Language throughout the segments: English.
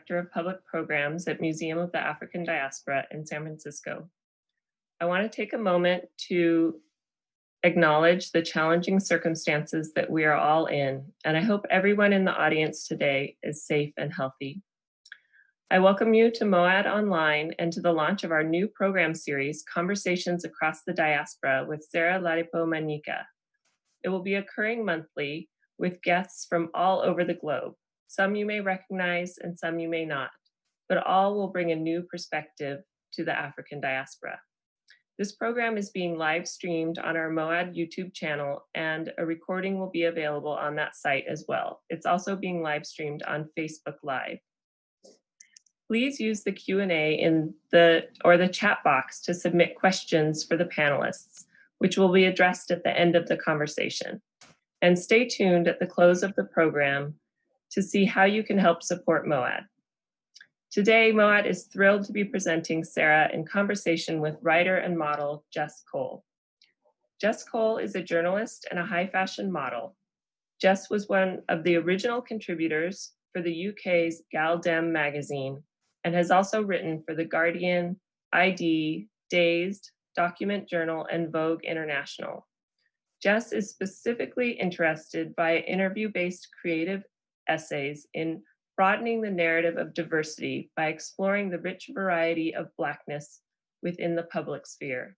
Director of Public Programs at Museum of the African Diaspora in San Francisco. I want to take a moment to acknowledge the challenging circumstances that we are all in, and I hope everyone in the audience today is safe and healthy. I welcome you to MOAD Online and to the launch of our new program series, Conversations Across the Diaspora with Sarah Ladipo Manyika. It will be occurring monthly with guests from all over the globe. Some you may recognize and some you may not, but all will bring a new perspective to the African diaspora. This program is being live streamed on our MOAD YouTube channel, and a recording will be available on that site as well. It's also being live streamed on Facebook Live. Please use the Q&A in the chat box to submit questions for the panelists, which will be addressed at the end of the conversation. And stay tuned at the close of the program to see how you can help support MOAD. Today, MOAD is thrilled to be presenting Sarah in conversation with writer and model Jess Cole. Jess Cole is a journalist and a high fashion model. Jess was one of the original contributors for the UK's Gal Dem magazine and has also written for The Guardian, ID, Dazed, Document Journal, and Vogue International. Jess is specifically interested by interview-based creative essays in broadening the narrative of diversity by exploring the rich variety of Blackness within the public sphere.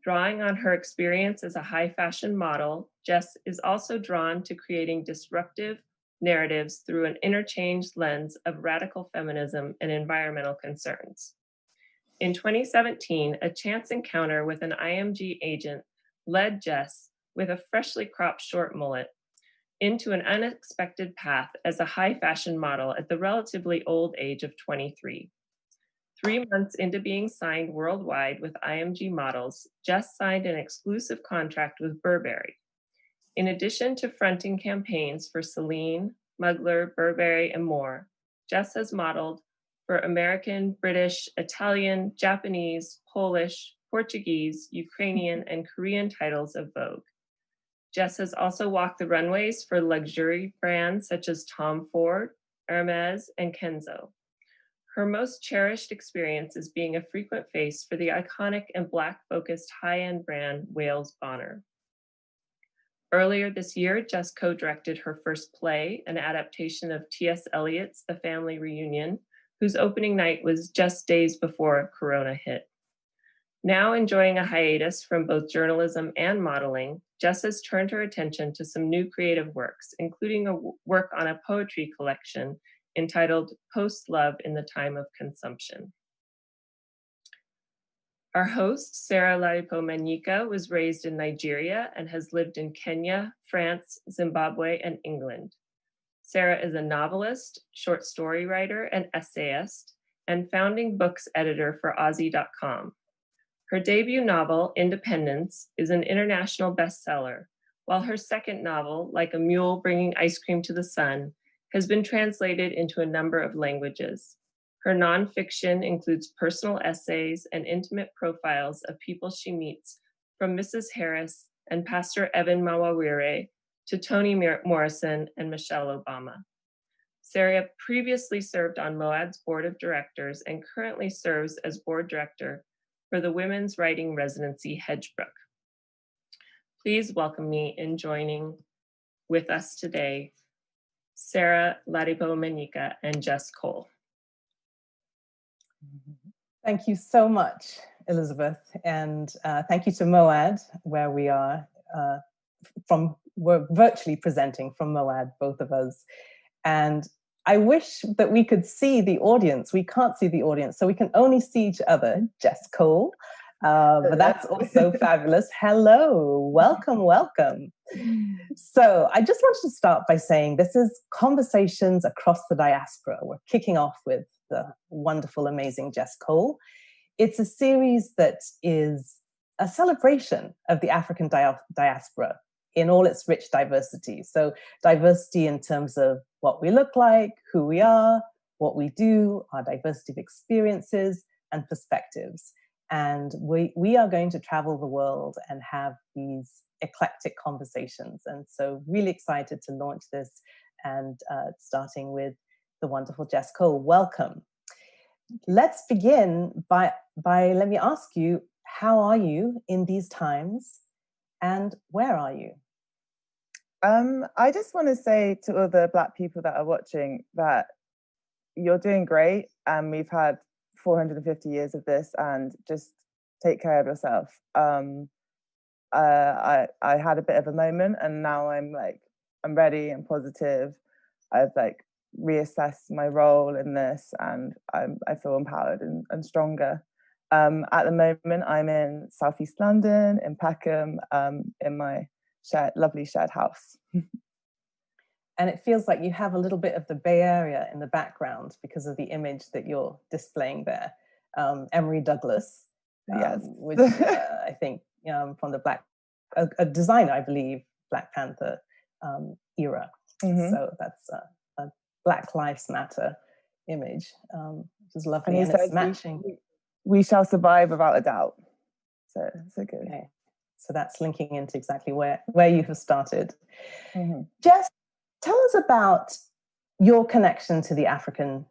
Drawing on her experience as a high fashion model, Jess is also drawn to creating disruptive narratives through an interchanged lens of radical feminism and environmental concerns. In 2017, a chance encounter with an IMG agent led Jess, with a freshly cropped short mullet, into an unexpected path as a high fashion model at the relatively old age of 23. 3 months into being signed worldwide with IMG models, Jess signed an exclusive contract with Burberry. In addition to fronting campaigns for Celine, Mugler, Burberry, and more, Jess has modeled for American, British, Italian, Japanese, Polish, Portuguese, Ukrainian, and Korean titles of Vogue. Jess has also walked the runways for luxury brands such as Tom Ford, Hermes, and Kenzo. Her most cherished experience is being a frequent face for the iconic and Black-focused high-end brand Wales Bonner. Earlier this year, Jess co-directed her first play, an adaptation of T.S. Eliot's The Family Reunion, whose opening night was just days before Corona hit. Now enjoying a hiatus from both journalism and modeling, Jess has turned her attention to some new creative works, including a work on a poetry collection entitled Post-Love in the Time of Consumption. Our host, Sarah Ladipo Manyika, was raised in Nigeria and has lived in Kenya, France, Zimbabwe, and England. Sarah is a novelist, short story writer, and essayist, and founding books editor for Aussie.com. Her debut novel, Independence, is an international bestseller, while her second novel, Like a Mule Bringing Ice Cream to the Sun, has been translated into a number of languages. Her nonfiction includes personal essays and intimate profiles of people she meets, from Mrs. Harris and Pastor Evan Mawawire to Toni Morrison and Michelle Obama. Sarah previously served on MOAD's board of directors and currently serves as board director for the Women's Writing Residency Hedgebrook. Please welcome me in joining with us today, Sarah Ladipo Manyika and Jess Cole. Thank you so much, Elizabeth, and thank you to MOAD, where we are we're virtually presenting from MOAD, both of us. And I wish that we could see the audience. We can't see the audience, so we can only see each other. Jess Cole, but that's also fabulous. Hello, welcome, welcome. So I just wanted to start by saying this is Conversations Across the Diaspora. We're kicking off with the wonderful, amazing Jess Cole. It's a series that is a celebration of the African diaspora in all its rich diversity. So diversity in terms of what we look like, who we are, what we do, our diversity of experiences and perspectives. And we are going to travel the world and have these eclectic conversations. And so really excited to launch this and starting with the wonderful Jess Cole. Welcome. Let's begin by let me ask you, how are you in these times and where are you? I just want to say to all the Black people that are watching that you're doing great, and we've had 450 years of this, and just take care of yourself. I had a bit of a moment, and now I'm ready and positive. I've reassessed my role in this, and I feel empowered and stronger. At the moment, I'm in Southeast London, in Peckham, in my lovely shared house. And it feels like you have a little bit of the Bay Area in the background because of the image that you're displaying there. Emory Douglas, Yes. which I think from the a designer, I believe, Black Panther era. Mm-hmm. So that's a Black Lives Matter image, which is lovely. And it's matching. We shall survive without a doubt. So good. Okay. So that's linking into exactly where you have started. Mm-hmm. Jess, tell us about your connection to the African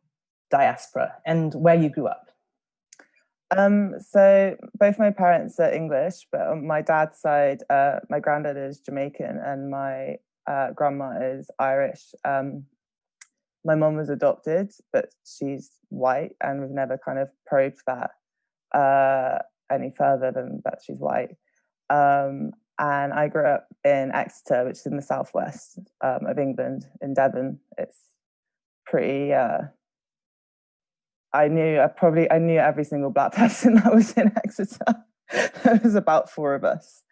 diaspora and where you grew up. So both my parents are English, but on my dad's side, my granddad is Jamaican and my grandma is Irish. My mom was adopted, but she's white, and we've never kind of probed that any further than that she's white. And I grew up in Exeter, which is in the southwest of England, in Devon. It's pretty. I knew every single Black person that was in Exeter. There was about 4 of us,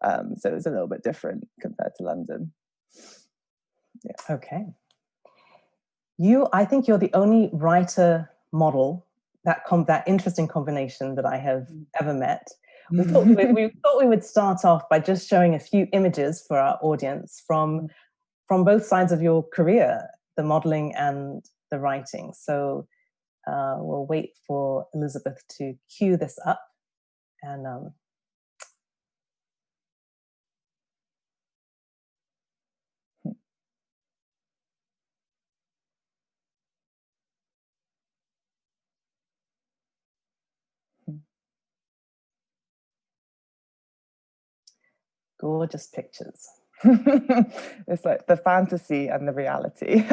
so it was a little bit different compared to London. Yeah. Okay. I think you're the only writer model, that interesting combination that I have ever met. We thought we would start off by just showing a few images for our audience from both sides of your career, the modeling and the writing. So we'll wait for Elizabeth to cue this up. And gorgeous pictures. It's like the fantasy and the reality.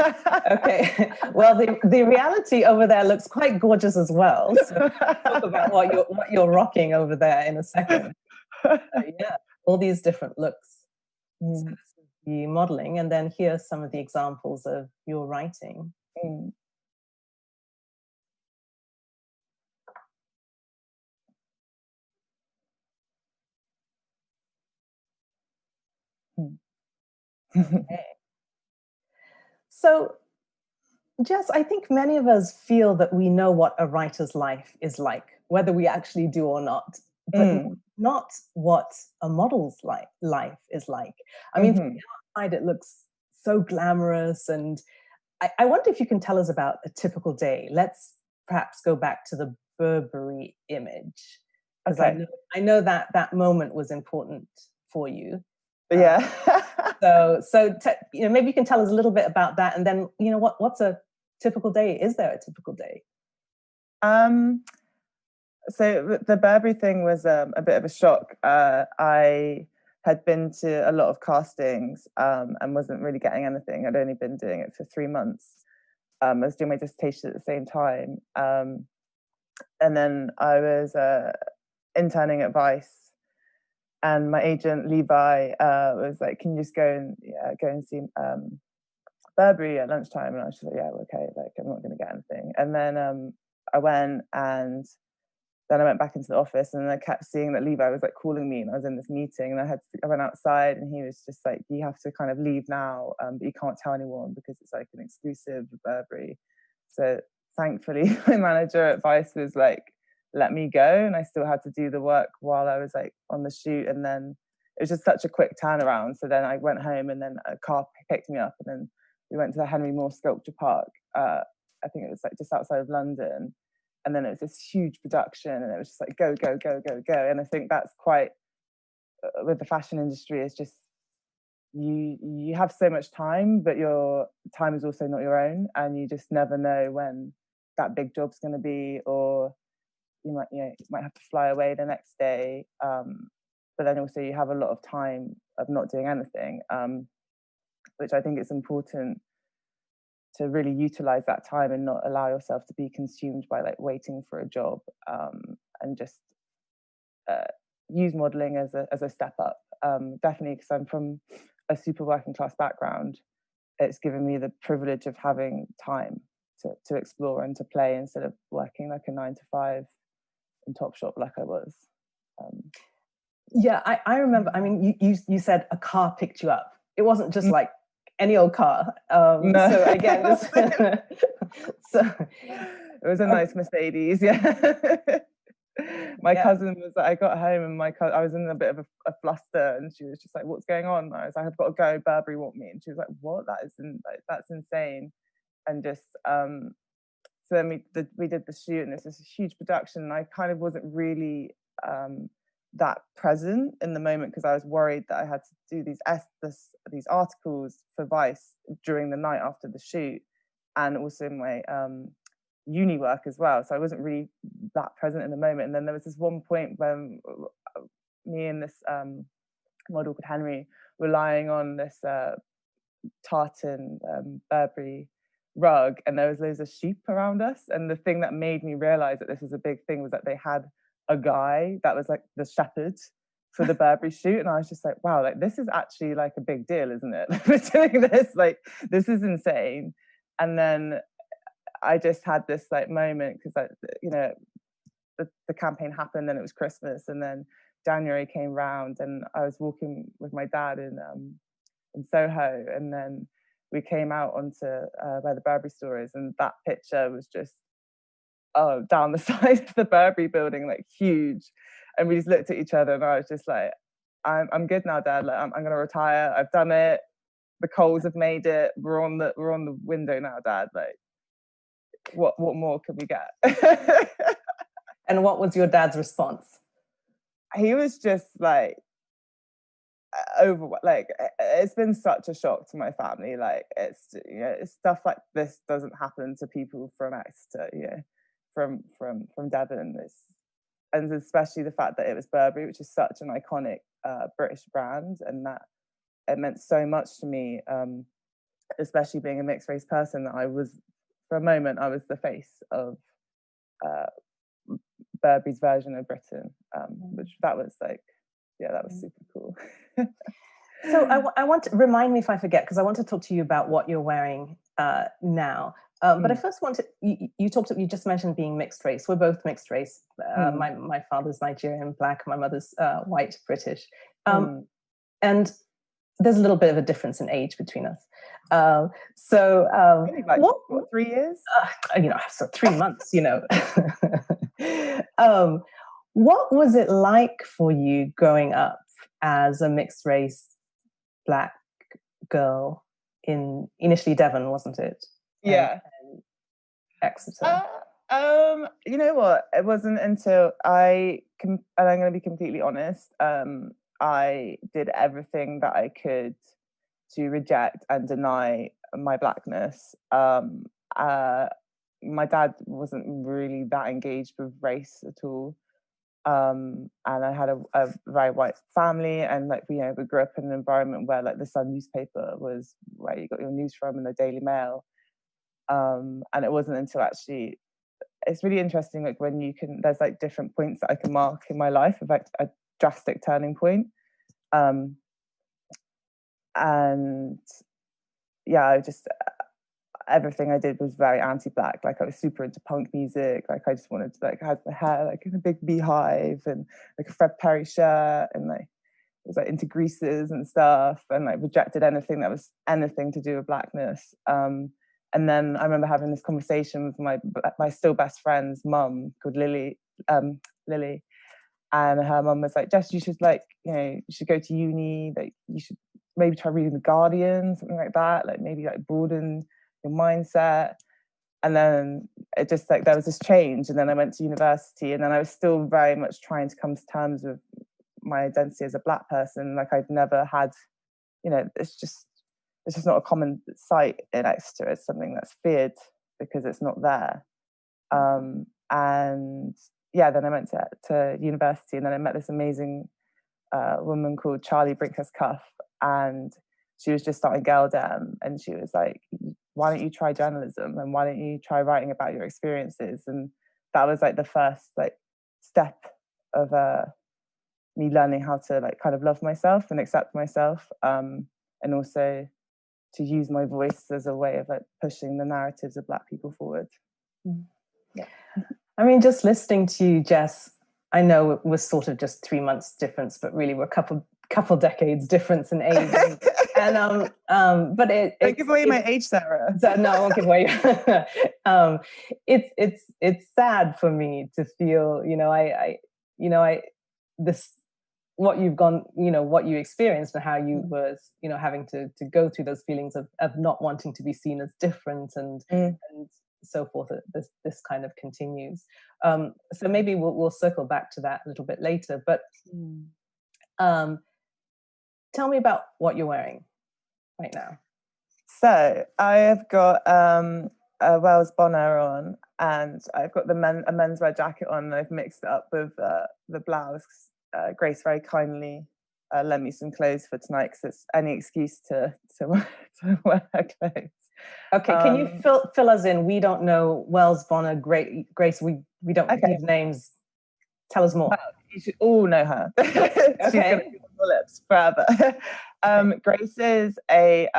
Okay, well, the reality over there looks quite gorgeous as well. So we'll talk about what you're rocking over there in a second. Yeah, all these different looks. So this is the modeling, and then here's some of the examples of your writing. Okay. So, Jess, I think many of us feel that we know what a writer's life is like, whether we actually do or not, but not what a model's life is like. I mean, from the outside, it looks so glamorous. And I wonder if you can tell us about a typical day. Let's perhaps go back to the Burberry image. Because I know that moment was important for you. Yeah. So maybe you can tell us a little bit about that, and then what's a typical day? Is there a typical day? So the Burberry thing was a bit of a shock. I had been to a lot of castings and wasn't really getting anything. I'd only been doing it for 3 months. I was doing my dissertation at the same time, and then I was interning at Vice. And my agent Levi was like, "Can you just go and see Burberry at lunchtime?" And I was just like, "Yeah, okay. I'm not going to get anything." And then I went, and then I went back into the office, and I kept seeing that Levi was calling me, and I was in this meeting, and I went outside, and he was just like, "You have to kind of leave now, but you can't tell anyone because it's an exclusive with Burberry." So thankfully, my manager at Vice was like, let me go, and I still had to do the work while I was on the shoot. And then it was just such a quick turnaround. So then I went home, and then a car picked me up, and then we went to the Henry Moore Sculpture Park. I think it was just outside of London, and then it was this huge production, and it was just go, go, go, go, go. And I think that's quite with the fashion industry, is just you have so much time, but your time is also not your own, and you just never know when that big job's going to be, or you might have to fly away the next day. But then also you have a lot of time of not doing anything, which I think it's important to really utilize that time and not allow yourself to be consumed by like waiting for a job, and just use modeling as a step up. Definitely, because I'm from a super working class background, it's given me the privilege of having time to explore and to play instead of working like a 9 to 5 in Topshop like I was. Yeah, I remember. I mean, you said a car picked you up. It wasn't just like any old car. No. So again, just so it was a nice Mercedes. Yeah. My cousin was like, I got home and I was in a bit of a fluster, and she was just like, "What's going on?" I was like, "I've got to go. Burberry want me," and she was like, "What? That's insane." And just so then we did the shoot, and this is a huge production, and I kind of wasn't really that present in the moment because I was worried that I had to do these articles for Vice during the night after the shoot, and also my uni work as well, so I wasn't really that present in the moment. And then there was this one point when me and this model called Henry were lying on this tartan Burberry rug, and there was loads of sheep around us, and the thing that made me realize that this was a big thing was that they had a guy that was like the shepherd for the Burberry shoot, and I was just like, wow, like this is actually like a big deal, isn't it? We're doing this, like this is insane. And then I just had this like moment because the campaign happened and it was Christmas, and then January came round and I was walking with my dad in Soho, and then we came out onto where the Burberry store is, and that picture was just down the side of the Burberry building, like huge, and we just looked at each other and I was just like, I'm good now, Dad, like I'm gonna retire, I've done it, the Coles have made it, we're on the window now, Dad, like what more could we get? And what was your dad's response? He was just like it's been such a shock to my family. Like it's stuff like this doesn't happen to people from Exeter, from Devon. And especially the fact that it was Burberry, which is such an iconic British brand, and that it meant so much to me, especially being a mixed race person, that I was, for a moment, I was the face of Burberry's version of Britain, which that was super cool. So I want to remind me if I forget, because I want to talk to you about what you're wearing now. But I first want to, you just mentioned being mixed race. We're both mixed race. My father's Nigerian, Black, my mother's white, British. And there's a little bit of a difference in age between us. Really, like, what 3 years? So 3 months, What was it like for you growing up as a mixed race Black girl in initially Devon, wasn't it? Yeah. And Exeter. You know what? It wasn't until and I'm going to be completely honest, I did everything that I could to reject and deny my Blackness. My dad wasn't really that engaged with race at all. And I had a very white family, and we grew up in an environment where the Sun newspaper was where you got your news from, and the Daily Mail. And it wasn't until actually, it's really interesting, when there's different points that I can mark in my life of a drastic turning point. And yeah, I just, everything I did was very anti-Black. I was super into punk music. I just wanted to have my hair in a big beehive, and a Fred Perry shirt, and was into greases and stuff, and rejected anything that was anything to do with Blackness. And then I remember having this conversation with my still best friend's mum, called Lily, and her mum was like, "Jess, you should you should go to uni. You should maybe try reading The Guardian, something like that. Maybe broaden your mindset." And then it just there was this change, and then I went to university, and then I was still very much trying to come to terms with my identity as a Black person. I'd never had you know, it's just not a common sight in Exeter. It's something that's feared because it's not there. And yeah, then I went to university, and then I met this amazing woman called Charlie Brinkhurst Cuff, and she was just starting Girl Dem, and she was like, why don't you try journalism, and why don't you try writing about your experiences? And that was like the first like step of me learning how to like kind of love myself and accept myself, and also to use my voice as a way of like pushing the narratives of Black people forward. Yeah. I mean, just listening to you, Jess, I know it was sort of just 3 months difference, but really we're a couple decades difference in age. And but don't give away my age, Sarah. No, I won't give away. It's sad for me to feel, this, what you've gone, what you experienced, and how you was, having to go through those feelings of not wanting to be seen as different, and so forth. This kind of continues. So maybe we'll circle back to that a little bit later. But tell me about what you're wearing right now. So I have got a Wells Bonner on, and I've got a menswear jacket on, and I've mixed it up with the blouse. Grace very kindly lent me some clothes for tonight, because it's any excuse to wear her clothes. Okay, can you fill us in? We don't know Wells Bonner. Grace, we don't give names. Tell us more. Well, you should all know her. She's going to be on your lips forever. Grace is a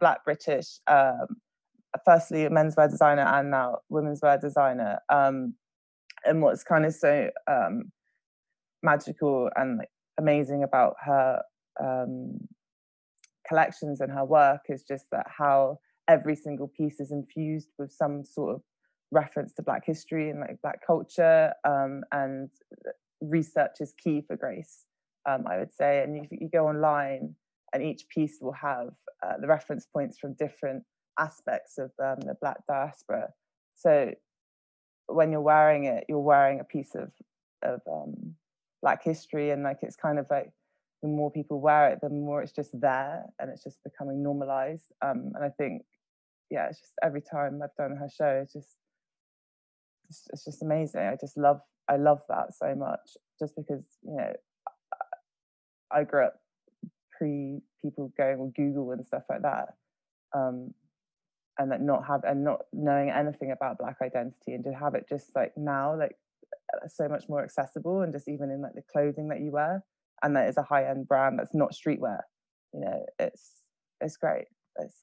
Black British, firstly a menswear designer and now women's wear designer. And what's kind of so magical and like amazing about her collections and her work is just that how every single piece is infused with some sort of reference to Black history and like Black culture, and research is key for Grace, I would say. And if you go online, and each piece will have the reference points from different aspects of the Black diaspora. So when you're wearing it, you're wearing a piece of Black history, and like it's kind of like the more people wear it, the more it's just there, and it's just becoming normalized. And I think, yeah, it's just every time I've done her show, it's just amazing. I love that so much, just because, you know, I grew up pre people going on Google and stuff like that, and that not knowing anything about Black identity, and to have it just like now, like so much more accessible, and just even in like the clothing that you wear, and that is a high-end brand that's not streetwear. You know, it's great. It's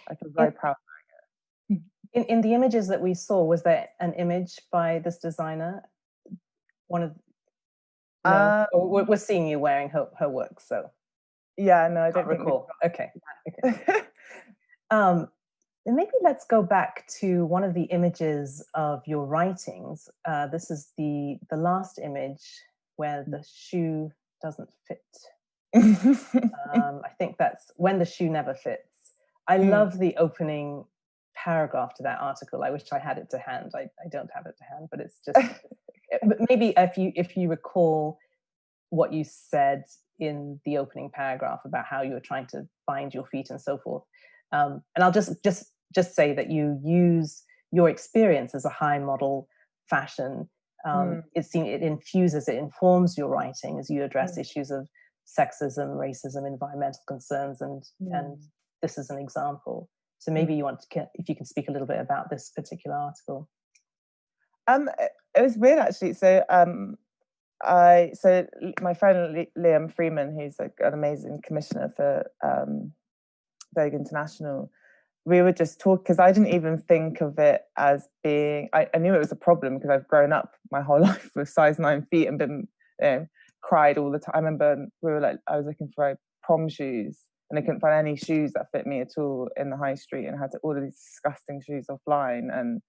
I feel very proud. In the images that we saw, was there an image by this designer? One of we're seeing you wearing her work, so yeah, no, I don't recall. Okay. Then maybe let's go back to one of the images of your writings. This is the last image where the shoe doesn't fit. I think that's when the shoe never fits. I love the opening paragraph to that article. I wish I had it to hand. I don't have it to hand, but it's just but maybe if you recall what you said in the opening paragraph about how you were trying to find your feet and so forth. And I'll just say that you use your experience as a high model fashion. It informs your writing as you address issues of sexism, racism, environmental concerns, and this is an example. So maybe if you can speak a little bit about this particular article. It was weird actually. So my friend Liam Freeman, who's like an amazing commissioner for Vogue International, we would just talk, because I didn't even think of it as being, I knew it was a problem because I've grown up my whole life with size 9 feet and been, cried all the time. I remember I was looking for prom shoes, and I couldn't find any shoes that fit me at all in the high street, and I had to order these disgusting shoes offline. And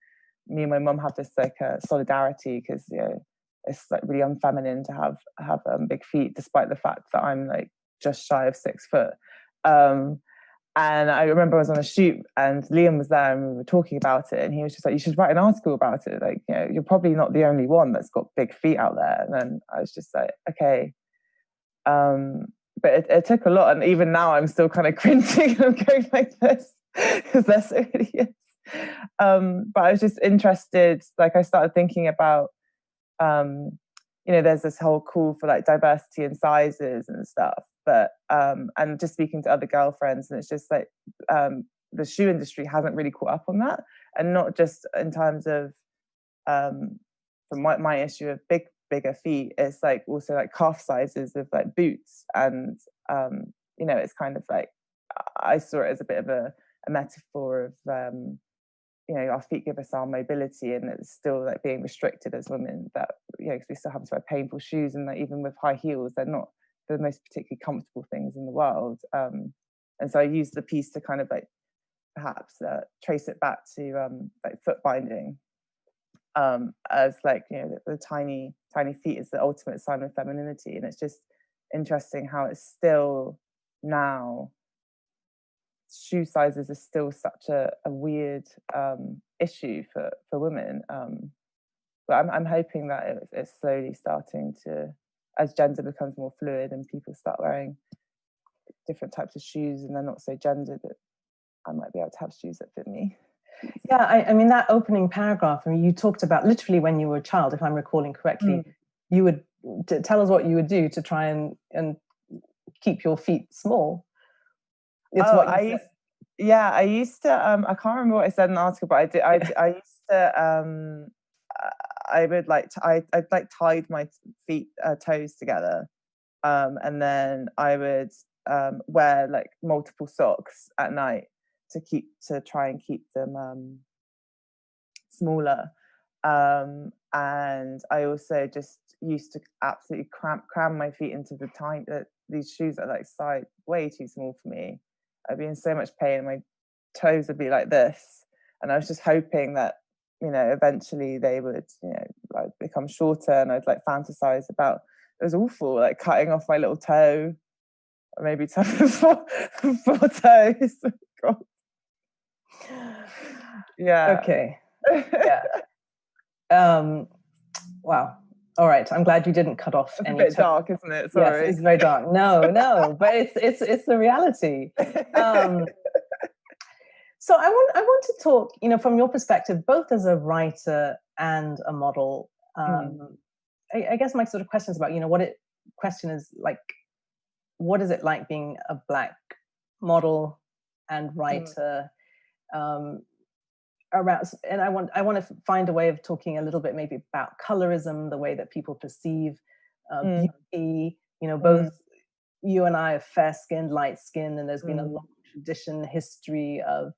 me and my mum have this like solidarity, because it's like really unfeminine to have big feet, despite the fact that I'm like just shy of 6 foot. And I remember I was on a shoot, and Liam was there, and we were talking about it, and he was just like, "You should write an article about it. Like, you're probably not the only one that's got big feet out there." And then I was just like, "Okay." but it took a lot, and even now I'm still kind of cringing. I'm going like this because they're so hideous. But I was just interested. Like I started thinking about, there's this whole call for like diversity in sizes and stuff. But and just speaking to other girlfriends, and it's just like the shoe industry hasn't really caught up on that, and not just in terms of from my issue of bigger feet. It's like also like calf sizes of like boots, and it's kind of like I saw it as a bit of a metaphor of our feet give us our mobility, and it's still like being restricted as women, that because we still have to wear painful shoes, and that even with high heels, they're not the most particularly comfortable things in the world. And so I used the piece to kind of like perhaps trace it back to like foot binding, as like the tiny feet is the ultimate sign of femininity. And it's just interesting how it's still now shoe sizes are still such a weird issue for women, but I'm hoping that it's slowly starting to, as gender becomes more fluid and people start wearing different types of shoes and they're not so gendered, that I might be able to have shoes that fit me. Yeah, I mean, that opening paragraph, I mean, you talked about literally when you were a child, if I'm recalling correctly, you would tell us what you would do to try and keep your feet small. It's I used to I can't remember what I said in the article, but I did. I used to I would like I'd like tied my feet toes together, and then I would wear like multiple socks at night to try and keep them smaller. And I also just used to absolutely cram my feet into these shoes that are like size way too small for me. I'd be in so much pain, and my toes would be like this. And I was just hoping that, eventually they would, like become shorter, and I'd like fantasize about, it was awful, like cutting off my little toe, or maybe four toes. God. Yeah. Okay. Yeah. Wow. All right. I'm glad you didn't cut off It's any. a bit dark, isn't it? Sorry. Yes, it's very dark. No, but it's the reality. So I want to talk, from your perspective, both as a writer and a model. I guess my sort of question is about, what is it like being a Black model and writer? Around, and I want to find a way of talking a little bit maybe about colorism, the way that people perceive beauty. Both you and I are fair-skinned, light-skinned, and there's been a long tradition, history of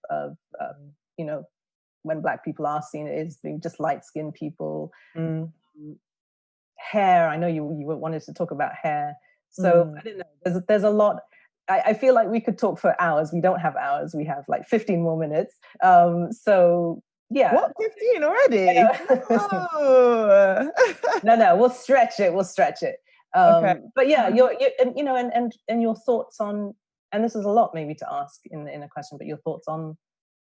when Black people are seen as being just light-skinned people. Hair, I know you wanted to talk about hair, so I don't know. There's a lot. I feel like we could talk for hours. We don't have hours. We have like 15 more minutes. So yeah. What, 15 already? No. No. We'll stretch it. Okay. But yeah, your and your thoughts on, and this is a lot maybe to ask in a question, but your thoughts on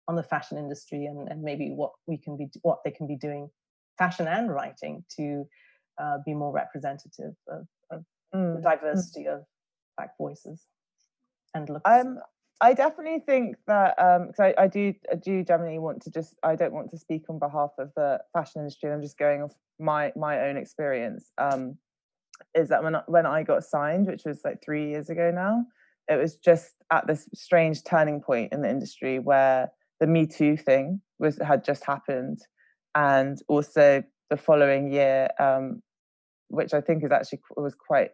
the fashion industry and maybe what they can be doing, fashion and writing, to be more representative of the diversity of Black voices and looks. I definitely think that because I do generally want to I don't want to speak on behalf of the fashion industry. I'm just going off my own experience. Is that when I got signed, which was like 3 years ago now, it was just at this strange turning point in the industry where the Me Too thing had just happened, and also the following year, which I think was quite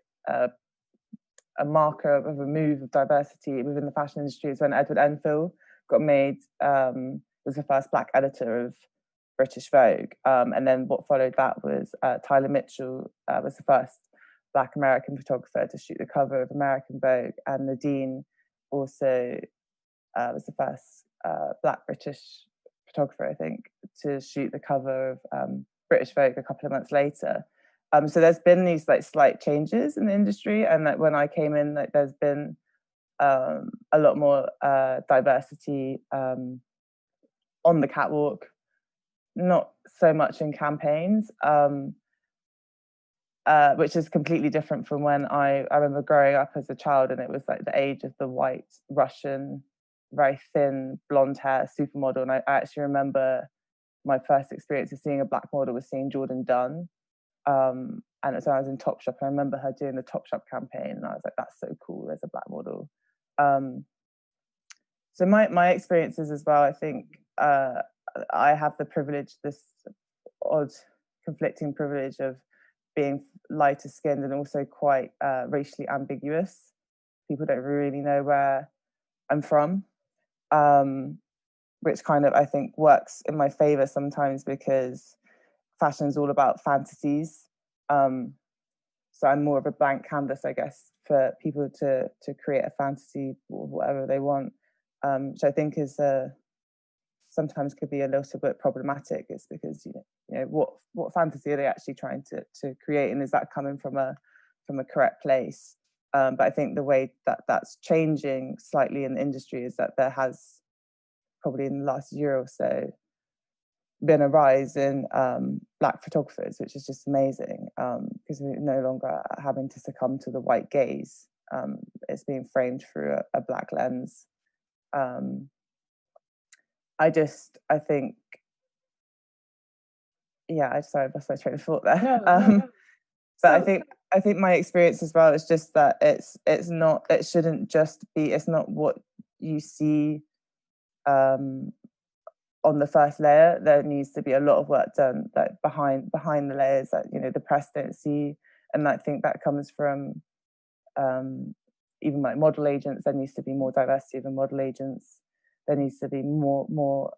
a marker of a move of diversity within the fashion industry, is when Edward Enfield got made, was the first Black editor of British Vogue. And then what followed that was Tyler Mitchell was the first Black American photographer to shoot the cover of American Vogue. And Nadine also was the first Black British photographer, I think, to shoot the cover of British Vogue a couple of months later. So there's been these like slight changes in the industry, and that when I came in, like there's been a lot more diversity on the catwalk, not so much in campaigns. which is completely different from when I remember growing up as a child, and it was like the age of the white Russian, very thin, blonde hair supermodel. And I actually remember my first experience of seeing a black model was seeing Jordan Dunn. And it was when I was in Topshop. I remember her doing the Topshop campaign, and I was like, that's so cool, there's a black model. So my experiences as well, I think I have the privilege, this odd conflicting privilege of being lighter skinned and also quite racially ambiguous. People don't really know where I'm from, which kind of, I think, works in my favor sometimes, because fashion is all about fantasies. So I'm more of a blank canvas, I guess, for people to create a fantasy or whatever they want, which I think is sometimes could be a little bit problematic. It's because you know what fantasy are they actually trying to create, and is that coming from a correct place? But I think the way that that's changing slightly in the industry is that there has probably in the last year or so been a rise in black photographers, which is just amazing, because we're no longer having to succumb to the white gaze. It's being framed through a black lens. I think, yeah, sorry, I lost my train of thought there. No. But I think my experience as well is just that it's not what you see on the first layer. There needs to be a lot of work done like behind the layers that the press don't see, and I think that comes from even like model agents. There needs to be more diversity of the model agents. There needs to be more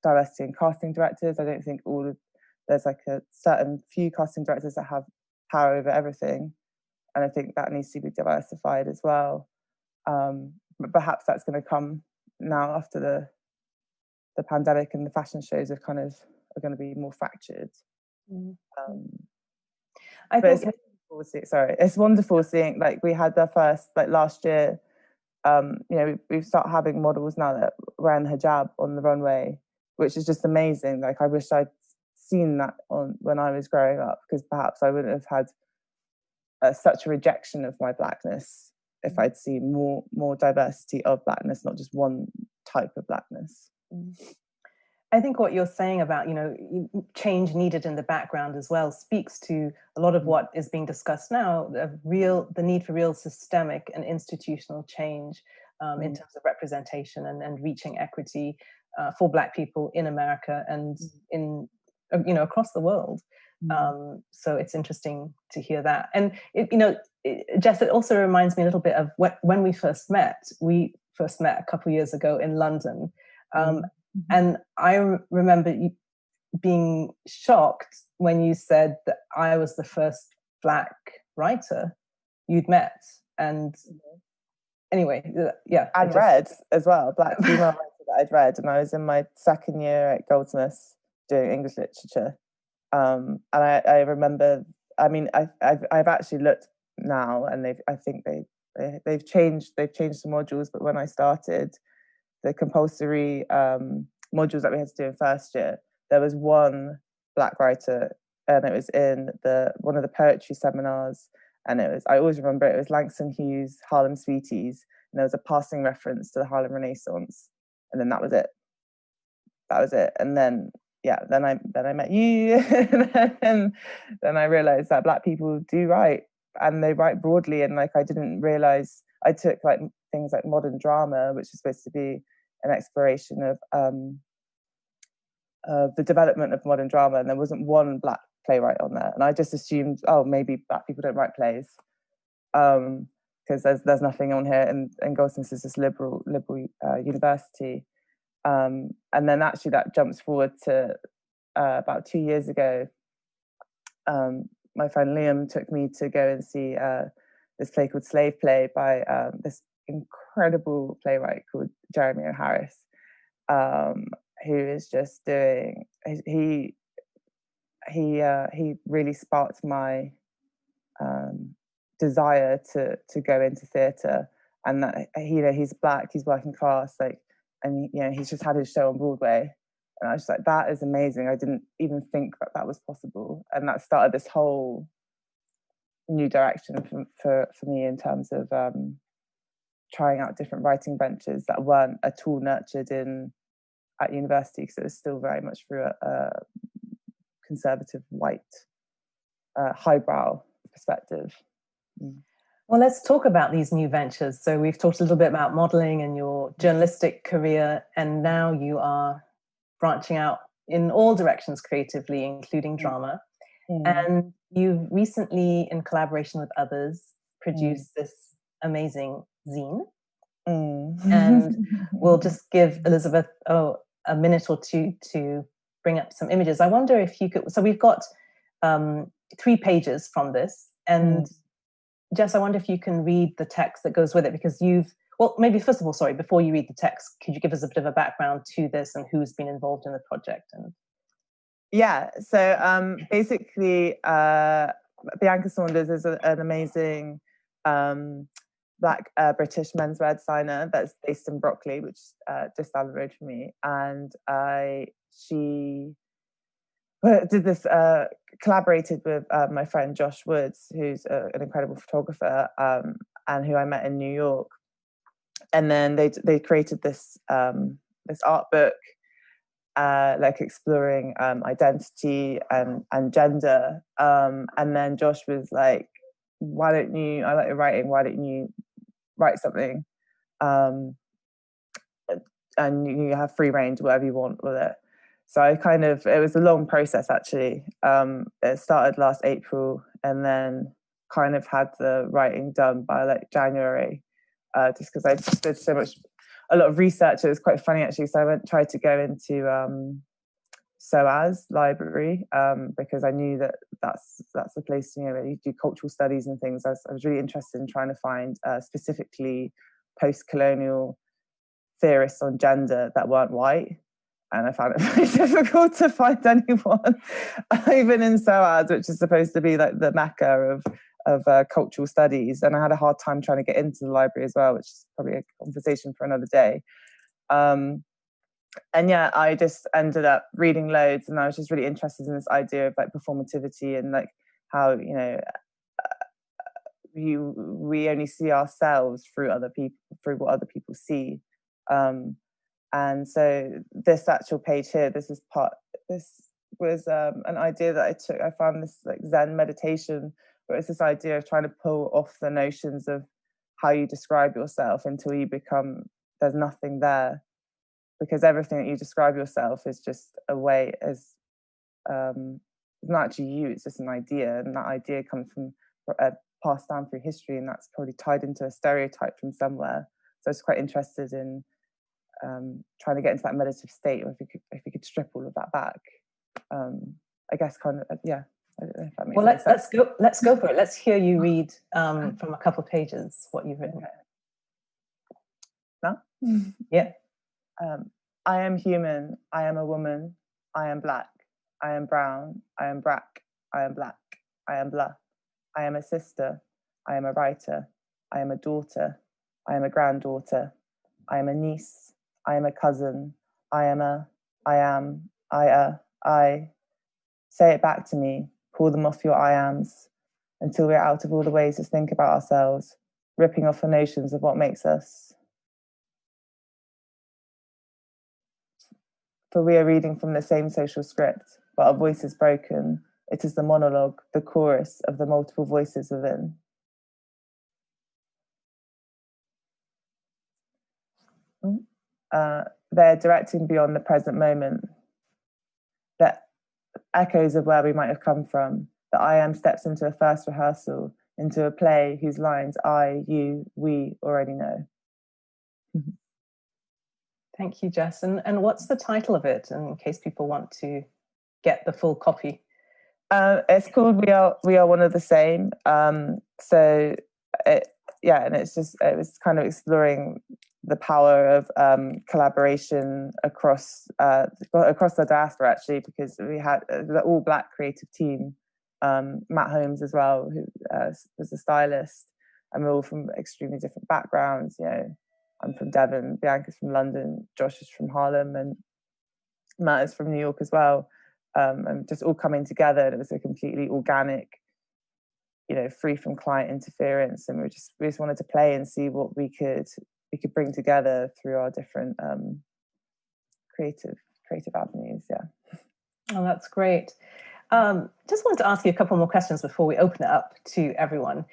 diversity in casting directors. I don't think there's like a certain few casting directors that have power over everything, and I think that needs to be diversified as well. But perhaps that's going to come now after the pandemic, and the fashion shows are going to be more fractured. I think it's wonderful seeing, like, we had the first, like, last year, we've started having models now that wearing hijab on the runway, which is just amazing. Like, I wish I'd seen that when I was growing up, because perhaps I wouldn't have had such a rejection of my blackness if I'd seen more diversity of blackness, not just one type of blackness. I think what you're saying about, change needed in the background as well speaks to a lot of what is being discussed now, the need for real systemic and institutional change in terms of representation and reaching equity for Black people in America and in, across the world. So it's interesting to hear that. And, Jess, it also reminds me a little bit of when we first met. We first met a couple of years ago in London. And I remember you being shocked when you said that I was the first Black writer you'd met. And anyway, yeah. And read as well, Black female writer that I'd read. And I was in my second year at Goldsmiths doing English literature. And I remember, I mean, I've actually looked now, and they've changed the modules, but when I started, the compulsory modules that we had to do in first year, there was one Black writer, and it was in one of the poetry seminars, and I always remember it was Langston Hughes' Harlem Sweeties, and there was a passing reference to the Harlem Renaissance, and then that was it. And then I met you, and then I realized that Black people do write, and they write broadly, and like I didn't realize. I took like things like modern drama, which is supposed to be an exploration of the development of modern drama, and there wasn't one Black playwright on there, and I just assumed, oh, maybe Black people don't write plays, because there's nothing on here, and Goldsmiths is this liberal university, and then actually that jumps forward to about 2 years ago. My friend Liam took me to go and see this play called Slave Play by this incredible playwright called Jeremy O'Harris, who is just doing. He really sparked my desire to go into theatre, and that he's Black, he's working class, like, and he's just had his show on Broadway, and I was just like, that is amazing. I didn't even think that was possible, and that started this whole new direction for me in terms of trying out different writing ventures that weren't at all nurtured at university, because it was still very much through a conservative, white, highbrow perspective. Well, let's talk about these new ventures. So we've talked a little bit about modeling and your journalistic career, and now you are branching out in all directions creatively, including drama. And you've recently, in collaboration with others, produced this amazing zine. And we'll just give Elizabeth a minute or two to bring up some images. I wonder if you could, so we've got 3 pages from this, and Jess, I wonder if you can read the text that goes with it, because well, maybe first of all, sorry, before you read the text, could you give us a bit of a background to this and who's been involved in the project? Yeah, so basically, Bianca Saunders is an amazing Black British menswear designer that's based in Brockley, which is just down the road from me. And she did this, collaborated with my friend Josh Woods, who's an incredible photographer, and who I met in New York. And then they created this this art book, like exploring identity and gender. And then Josh was like, "Why don't you? I like your writing. Why don't you write something? And you have free range, whatever you want with it." So it was a long process actually. It started last April, and then kind of had the writing done by like January, just because I just did a lot of research. It was quite funny actually. So I tried to go into SOAS library, because I knew that's the place, where you do cultural studies and things. I was really interested in trying to find specifically post-colonial theorists on gender that weren't white. And I found it very difficult to find anyone, even in SOAS, which is supposed to be like the mecca of cultural studies. And I had a hard time trying to get into the library as well, which is probably a conversation for another day. And yeah, I just ended up reading loads, and I was just really interested in this idea of like performativity and like how, we only see ourselves through other people, through what other people see. And so this actual page here, this was an idea that I took. I found this like Zen meditation, where it's this idea of trying to pull off the notions of how you describe yourself until you become, there's nothing there, because everything that you describe yourself is just a way, it's not actually you, it's just an idea, and that idea comes from passed down through history, and that's probably tied into a stereotype from somewhere. So I was quite interested in trying to get into that meditative state, or if we could strip all of that back. I guess yeah. I don't know if that makes sense. Let's go for it. Let's hear you read from a couple of pages what you've written. No? Yeah. I am human. I am a woman. I am black. I am brown. I am brack. I am black. I am blah. I am a sister. I am a writer. I am a daughter. I am a granddaughter. I am a niece. I am a cousin. I am I. Say it back to me. Pull them off your I ams until we're out of all the ways to think about ourselves, ripping off the notions of what makes us. For we are reading from the same social script, but our voice is broken. It is the monologue, the chorus of the multiple voices within. They're directing beyond the present moment. The echoes of where we might have come from. The I am steps into a first rehearsal, into a play whose lines I, you, we already know. Thank you, Jess. And what's the title of it, in case people want to get the full copy? It's called We Are One of the Same. So it was kind of exploring the power of collaboration across the diaspora, actually, because we had the all Black creative team, Matt Holmes as well, who was a stylist, and we're all from extremely different backgrounds. I'm from Devon, Bianca's from London, Josh is from Harlem, and Matt is from New York as well. And just all coming together, and it was a completely organic, free from client interference, and we just wanted to play and see what we could bring together through our different creative avenues. Yeah. Oh, that's great. Just wanted to ask you a couple more questions before we open it up to everyone.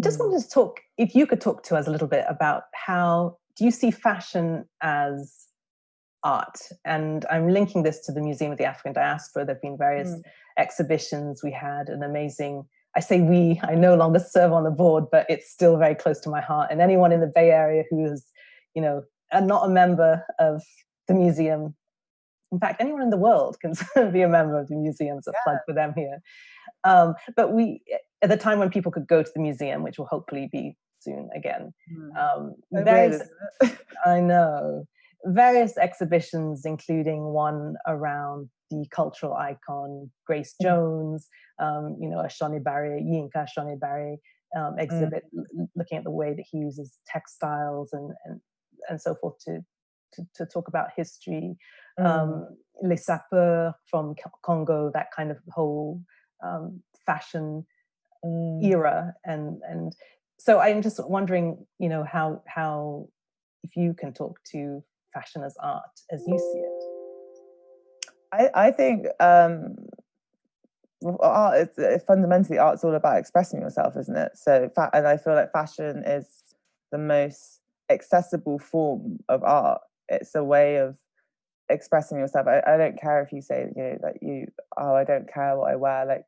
Just wanted to talk, if you could talk to us a little bit about how do you see fashion as art? And I'm linking this to the Museum of the African Diaspora. There have been various exhibitions. We had an amazing, I say we, I no longer serve on the board, but it's still very close to my heart. And anyone in the Bay Area who is, not a member of the museum, in fact, anyone in the world can be a member of the museum. It's a plug for them here. But we, at the time when people could go to the museum, which will hopefully be soon again, I know, various exhibitions, including one around the cultural icon Grace Jones, a Yinka Shonibare exhibit looking at the way that he uses textiles and so forth to talk about history. Les Sapeurs from Congo, that kind of whole fashion era, and so I'm just wondering, how if you can talk to fashion as art as you see it. I think art is fundamentally, art's all about expressing yourself, isn't it? So, and I feel like fashion is the most accessible form of art. It's a way of expressing yourself. I don't care if you say, I don't care what I wear. Like,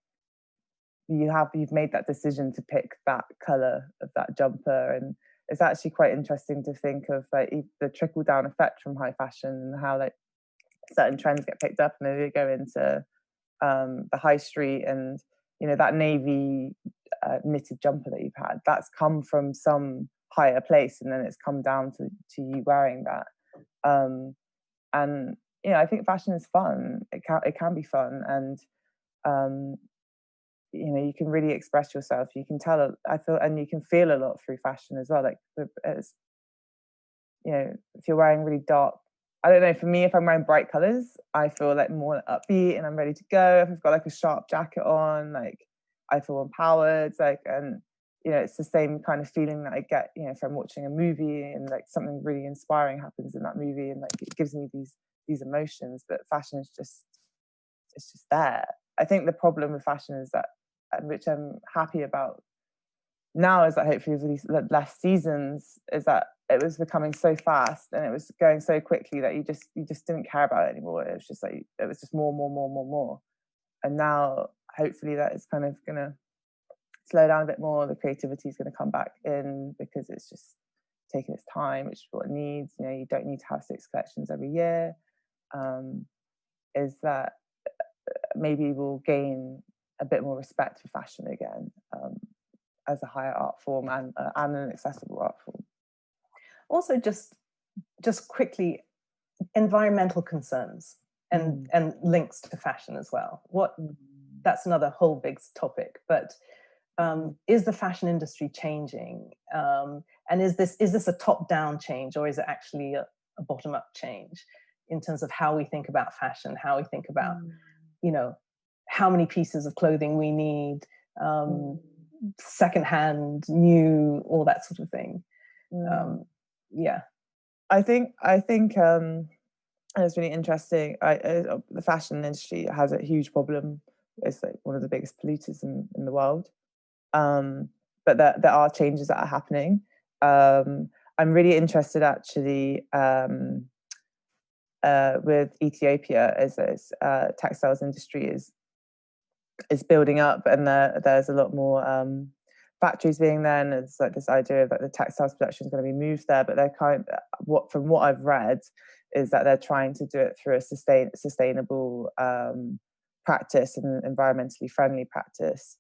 you've made that decision to pick that color of that jumper, and it's actually quite interesting to think of like the trickle down effect from high fashion, and how like certain trends get picked up and they go into the high street, and that navy knitted jumper that you've had, that's come from some higher place, and then it's come down to you wearing that. And I think fashion is fun. It can be fun, and you can really express yourself. You can tell, and you can feel a lot through fashion as well. Like, it's, if you're wearing really dark, I don't know, for me, if I'm wearing bright colors, I feel like more upbeat and I'm ready to go. If I've got like a sharp jacket on, like, I feel empowered. Like, and it's the same kind of feeling that I get, if I'm watching a movie and like something really inspiring happens in that movie, and like it gives me these emotions. But fashion is just there. I think the problem with fashion is that, which I'm happy about now, is that hopefully with these less seasons, is that it was becoming so fast and it was going so quickly that you just didn't care about it anymore. It was just like, it was just more. And now hopefully that is kind of gonna slow down a bit more. The creativity is going to come back in because it's just taking its time, which is what it needs. You don't need to have 6 collections every year. Is that maybe we'll gain a bit more respect for fashion again, as a higher art form and an accessible art form. Also, just quickly, environmental concerns and links to fashion as well. That's another whole big topic, but is the fashion industry changing? And is this a top-down change, or is it actually a bottom-up change in terms of how we think about fashion, how we think about, how many pieces of clothing we need, secondhand, new, all that sort of thing. I think it's really interesting. The fashion industry has a huge problem. It's like one of the biggest polluters in the world. But there are changes that are happening. I'm really interested actually with Ethiopia, as this textiles industry is building up, and there's a lot more factories being there, and it's like this idea of like the textiles production is going to be moved there. But they're from what I've read, is that they're trying to do it through a sustainable practice and environmentally friendly practice.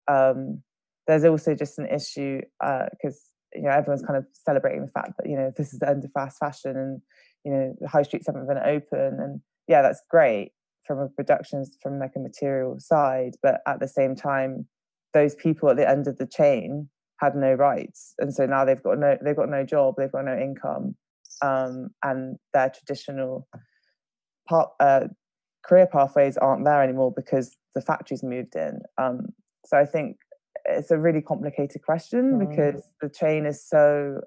There's also just an issue because everyone's kind of celebrating the fact that this is the end of fast fashion, and the high streets haven't been open, and that's great from a production, from like a material side, but at the same time, those people at the end of the chain had no rights, and so now they've got no job, they've got no income, and their traditional career pathways aren't there anymore because the factories moved in. So I think it's a really complicated question because the chain is so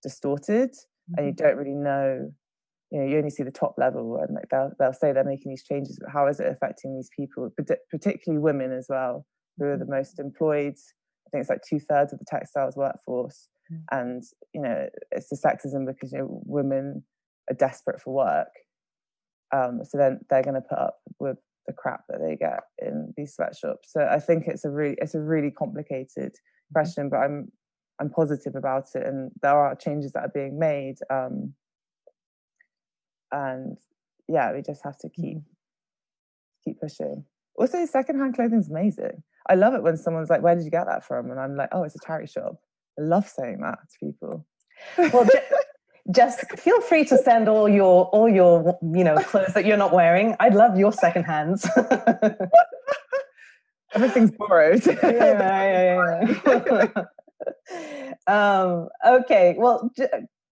distorted, and you don't really know. You know, you only see the top level, and like they'll say they're making these changes, but how is it affecting these people, particularly women as well, who are the most employed? I think it's like 2/3 of the textiles workforce, and you know, it's the sexism because, you know, women are desperate for work, so then they're going to put up with the crap that they get in these sweatshops. So I think it's a really complicated question, but I'm positive about it, and there are changes that are being made. And yeah, we just have to keep pushing. Also, secondhand clothing is amazing. I love it when someone's like, "Where did you get that from?" And I'm like, "Oh, it's a charity shop." I love saying that to people. Well, just feel free to send all your clothes that you're not wearing. I'd love your secondhands. Everything's borrowed. Okay, well,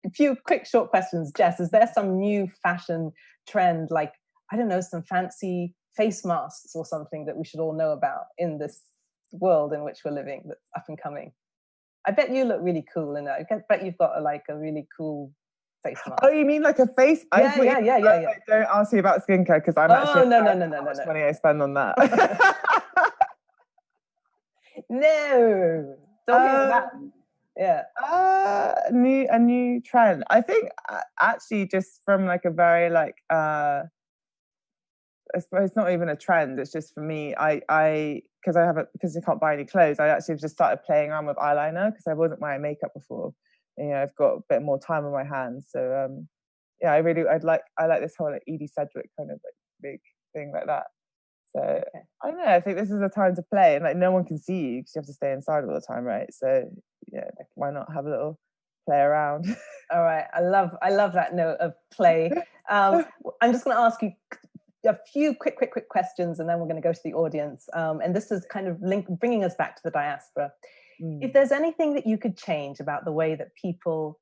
a few quick short questions. Jess, is there some new fashion trend, like, I don't know, some fancy face masks or something that we should all know about in this world in which we're living that's up and coming? I bet you look really cool in that. I bet you've got a really cool face mask. Oh, you mean like a face? Yeah. Like, don't ask me about skincare because I'm actually no. How much money I spend on that? No, talking about a new trend. I think actually just from like a very like I suppose it's not even a trend. It's just for me. Because I can't buy any clothes. I actually just started playing around with eyeliner because I wasn't wearing makeup before. And, you know, I've got a bit more time on my hands. So yeah, I like this whole like Edie Sedgwick kind of like big thing like that. So I don't know. I think this is a time to play, and like no one can see you because you have to stay inside all the time, right? So yeah, why not have a little play around? All right, I love that note of play. I'm just going to ask you a few quick questions, and then we're going to go to the audience. And this is kind of bringing us back to the diaspora. If there's anything that you could change about the way that people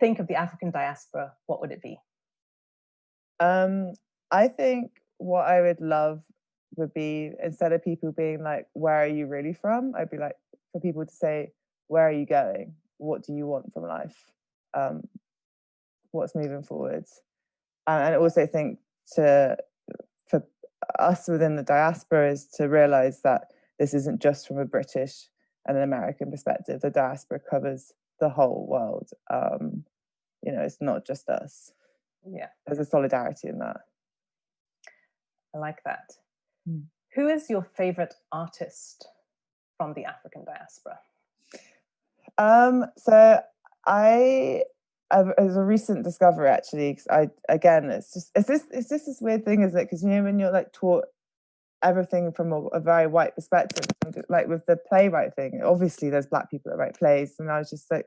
think of the African diaspora, what would it be? I think what I would love would be, instead of people being like, "Where are you really from?" I'd be like, for people to say, "Where are you going? What do you want from life? What's moving forwards?" And I also think for us within the diaspora is to realize that this isn't just from a British and an American perspective. The diaspora covers the whole world. You know, it's not just us. Yeah, there's a solidarity in that. I like that. Who is your favorite artist from the African diaspora? So as a recent discovery, actually, because it's just this weird thing, isn't it? Because, you know, when you're like taught everything from a very white perspective, like with the playwright thing, obviously there's Black people that write plays, and I was just like,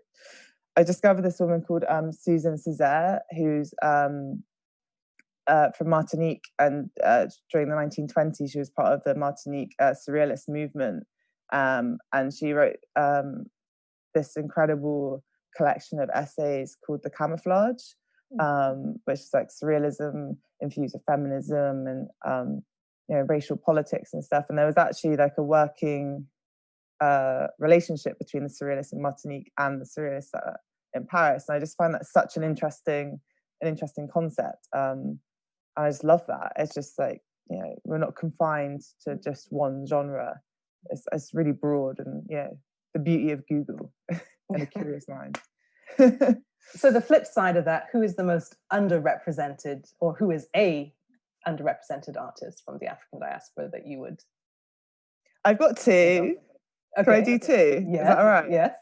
I discovered this woman called Susan Césaire, who's from Martinique, and during the 1920s she was part of the Martinique surrealist movement, and she wrote this incredible collection of essays called The Camouflage, which is like surrealism infused with feminism and you know, racial politics and stuff. And there was actually like a working relationship between the surrealists in Martinique and the surrealists in Paris. And I just find that such an interesting concept. And I just love that. It's just like, you know, we're not confined to just one genre. It's really broad, and yeah, the beauty of Google and a curious mind. So the flip side of that, who is the most underrepresented, or who is a underrepresented artist from the African diaspora that you would? I've got two. Okay. Can I do two? Yes. Is that all right? Yes.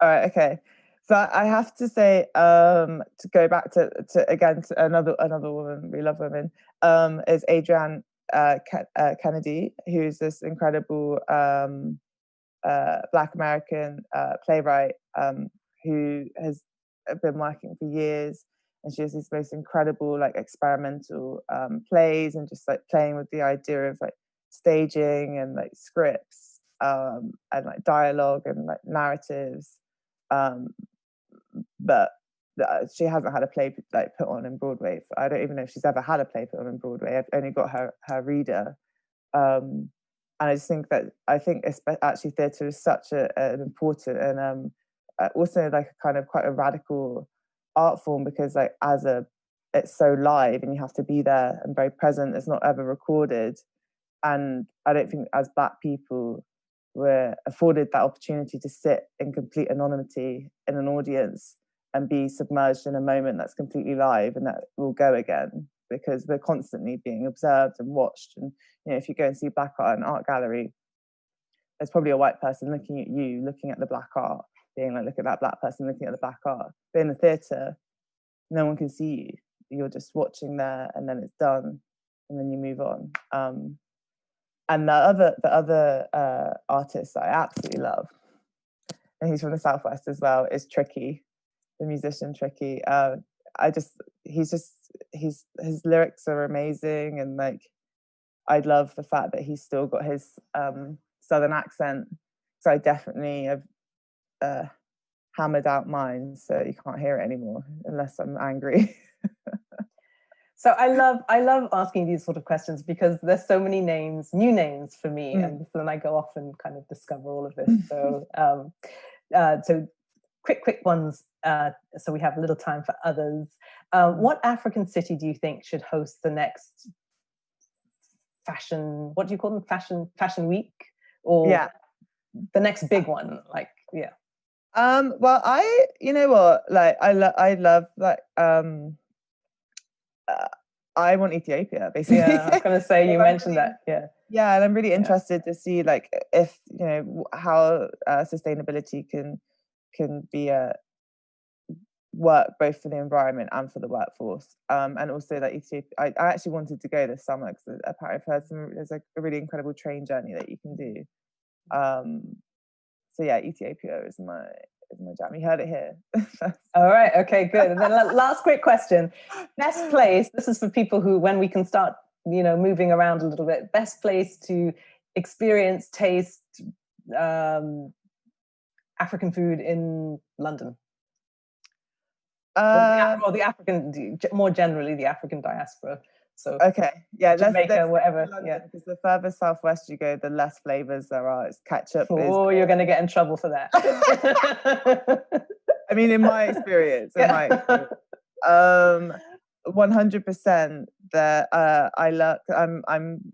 All right, okay. So I have to say, to go back to another woman, we love women, is Adrienne Kennedy, who's this incredible Black American playwright who has been working for years, and she has these most incredible like experimental plays, and just like playing with the idea of like staging and like scripts and like dialogue and like narratives, but she hasn't had a play like put on in Broadway. I don't even know if she's ever had a play put on in Broadway. I've only got her reader, And I just think that actually theatre is such an important and also like a kind of quite a radical art form, because like it's so live and you have to be there and very present. It's not ever recorded, and I don't think as Black people we're afforded that opportunity to sit in complete anonymity in an audience and be submerged in a moment that's completely live and that will go again, because we're constantly being observed and watched. And if you go and see Black art in an art gallery, there's probably a white person looking at you, looking at the Black art, being like, look at that Black person looking at the Black art. But in the theatre, no one can see you. You're just watching there, and then it's done, and then you move on. And the other artist that I absolutely love, and he's from the Southwest as well, is Tricky, the musician Tricky. His lyrics are amazing, and like I love the fact that he's still got his Southern accent. So I definitely have hammered out mine, so you can't hear it anymore unless I'm angry. So I love asking these sort of questions, because there's so many new names for me, and then I go off and kind of discover all of this. So so quick ones, so we have a little time for others. What African city do you think should host the next fashion, what do you call them, fashion week, or the next big one? Like, yeah. Well, you know what, like I love like I want Ethiopia, basically. Yeah, I was going to say, you mentioned that. Yeah, and I'm really interested to see like if how sustainability can be a work both for the environment and for the workforce. And also that Ethiopia, I actually wanted to go this summer because apparently I've heard there's like a really incredible train journey that you can do. So yeah, Ethiopia is my jam. You heard it here. All right, okay, good. And then last quick question. Best place, this is for people who, when we can start, moving around a little bit, best place to experience, taste African food in London. Or the African, more generally, the African diaspora. So okay, yeah, Jamaica, whatever. London, because the further southwest you go, the less flavors there are. It's ketchup. Oh, you're going to get in trouble for that. I mean, in my experience, 100%. That I love. I'm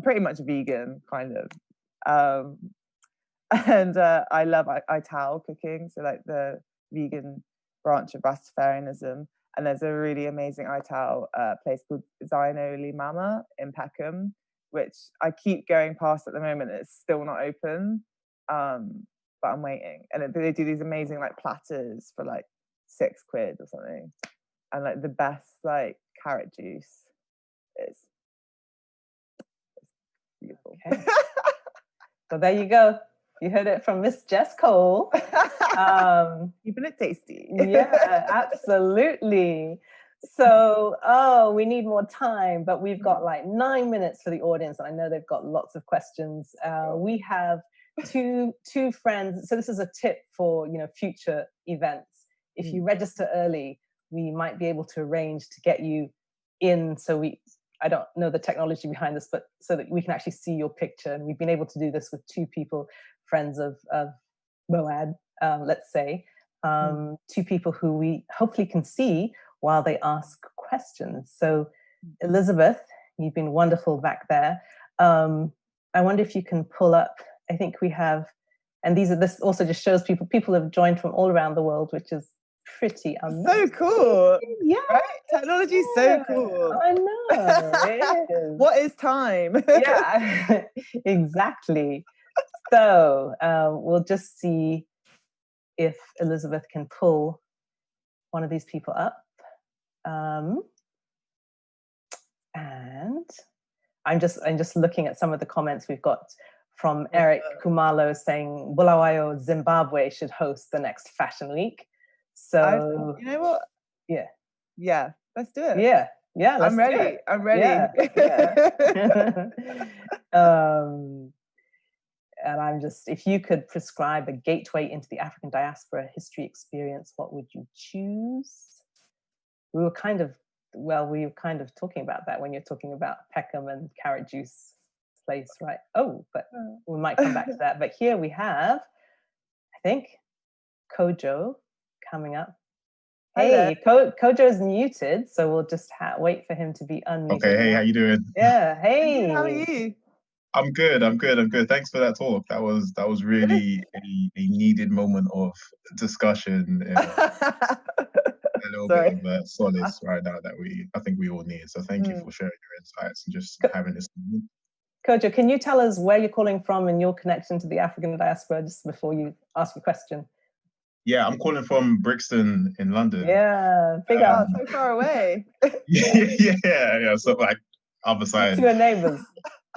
pretty much vegan, kind of, and I love Ital cooking. So like the vegan branch of Rastafarianism. And there's a really amazing Ital place called Zine Mama in Peckham, which I keep going past at the moment. It's still not open, but I'm waiting. And they do these amazing like platters for like £6 or something, and like the best like carrot juice is beautiful. Okay. So there you go. You heard it from Miss Jess Cole. Keeping it tasty. Yeah, absolutely. So, we need more time, but we've got like 9 minutes for the audience, and I know they've got lots of questions. We have two friends. So this is a tip for future events. If you register early, we might be able to arrange to get you in. I don't know the technology behind this, but so that we can actually see your picture. And we've been able to do this with two people, friends of Moad, let's say, two people who we hopefully can see while they ask questions. So Elizabeth, you've been wonderful back there. I wonder if you can pull up, I think we have, and this also just shows people have joined from all around the world, which is pretty amazing. So cool. Yeah. Right? Technology is so cool. I know. It is. What is time? Yeah, exactly. So we'll just see if Elizabeth can pull one of these people up. And I'm just looking at some of the comments we've got from Eric Kumalo saying Bulawayo, Zimbabwe should host the next Fashion Week. So you know what? Yeah, let's do it. Yeah, I'm ready. I'm ready. Yeah. And I'm just, if you could prescribe a gateway into the African diaspora history experience, what would you choose? We were kind of talking about that when you're talking about Peckham and carrot juice place, right? Oh, but we might come back to that. But here we have, I think, Coco Joe coming up. Hey, Coco Joe's muted, so we'll just wait for him to be unmuted. Okay, hey, how you doing? Yeah, hey. How are you? I'm good. Thanks for that talk. That was really a needed moment of discussion. A little bit of solace right now that I think we all need. So thank you for sharing your insights and just having this moment. Coco, can you tell us where you're calling from and your connection to the African diaspora just before you ask your question? Yeah, I'm calling from Brixton in London. Yeah, big up. So far away. yeah. So like other side. To your neighbours.